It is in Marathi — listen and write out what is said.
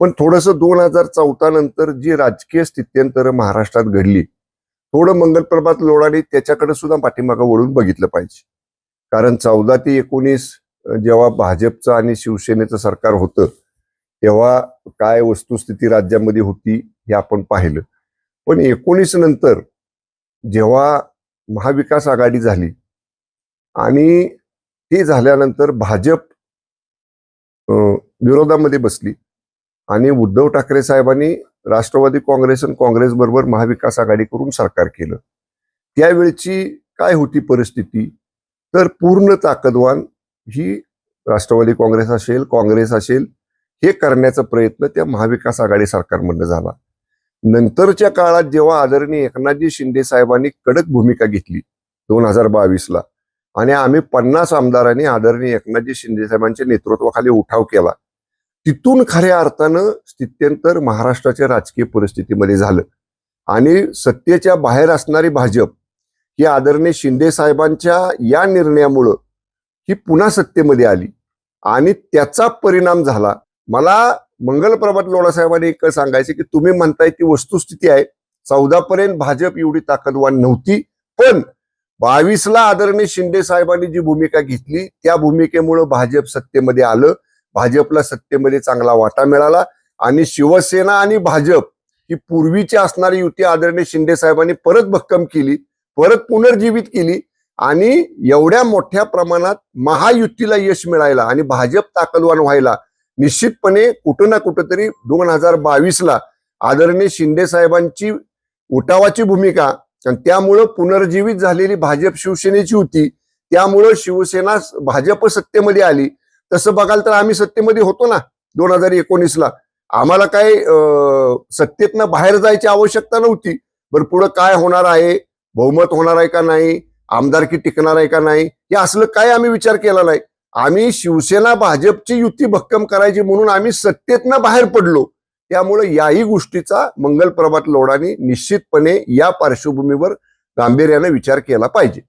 पण थोडंसं 2014 नंतर जी राजकीय स्थित्यंतर महाराष्ट्रात घडली, थोडं मंगलप्रभात लोढाने त्याच्याकडे सुद्धा पाठीमागं वळून बघितलं पाहिजे. कारण 14 ते 19 जेव्हा भाजपचं आणि शिवसेनेचं सरकार होतं, तेव्हा काय वस्तुस्थिती राज्यामध्ये होती हे आपण पाहिलं. पण 19 नंतर जेव्हा महाविकास आघाडी झाली आणि ती झाल्यानंतर भाजप विरोधामध्ये बसली आणि उद्धव ठाकरे साहेबांनी राष्ट्रवादी काँग्रेस आणि काँग्रेस बरोबर महाविकास आघाडी करून सरकार केलं. त्यावेळची काय होती परिस्थिती, तर पूर्ण ताकदवान ही राष्ट्रवादी काँग्रेस असेल हे करण्याचा प्रयत्न त्या महाविकास आघाडी सरकारमधनं झाला. नंतरच्या काळात जेव्हा आदरणीय एकनाथजी शिंदे साहेबांनी कडक भूमिका घेतली 2022ला आणि आम्ही 50 आमदारांनी आदरणीय एकनाथजी शिंदे साहेबांच्या नेतृत्वाखाली उठाव केला, तिथून खऱ्या अर्थानं स्थित्यंतर महाराष्ट्राच्या राजकीय परिस्थितीमध्ये झालं आणि सत्तेच्या बाहेर असणारी भाजप ही आदरणीय शिंदे साहेबांच्या या निर्णयामुळं ही पुन्हा सत्तेमध्ये आली आणि त्याचा परिणाम झाला. मला मंगलप्रभात लोढा साहेबांनी एक सांगायचे की तुम्ही म्हणताय ती वस्तुस्थिती आहे, 14 पर्यंत भाजप एवढी ताकदवान नव्हती, पण 22ला आदरणीय शिंदे साहेबांनी जी भूमिका घेतली त्या भूमिकेमुळे भाजप सत्तेमध्ये आलं, भाजपला सत्तेमध्ये चांगला वाटा मिळाला आणि शिवसेना आणि भाजप ही पूर्वीची असणारी युती आदरणीय शिंदे साहेबांनी परत भक्कम केली, परत पुनर्जीवित केली आणि एवढ्या मोठ्या प्रमाणात महायुतीला यश मिळायला आणि भाजप ताकदवान व्हायला निश्चितपणे कुठं ना कुठंतरी 2022ला आदरणीय शिंदे साहेबांची उठावाची भूमिका आणि त्यामुळं पुनर्जीवित झालेली भाजप शिवसेनेची होती, त्यामुळं शिवसेना भाजप सत्तेमध्ये आली. तसं बघाल तर आम्ही सत्तेमध्ये होतो ना 2019ला, आम्हाला काय सत्तेतनं बाहेर जायची आवश्यकता नव्हती. बरं पुढं काय होणार आहे, बहुमत होणार आहे का नाही, आमदारकी टिकणार आहे का नाही, हे असलं काय आम्ही विचार केला नाही. आम्ही शिवसेना भाजपची युती भक्कम करायची म्हणून आम्ही सत्तेतनं बाहेर पडलो. त्यामुळे याही गोष्टीचा मंगलप्रभात लोढांनी निश्चितपणे या पार्श्वभूमीवर गांभीर्याने विचार केला पाहिजे.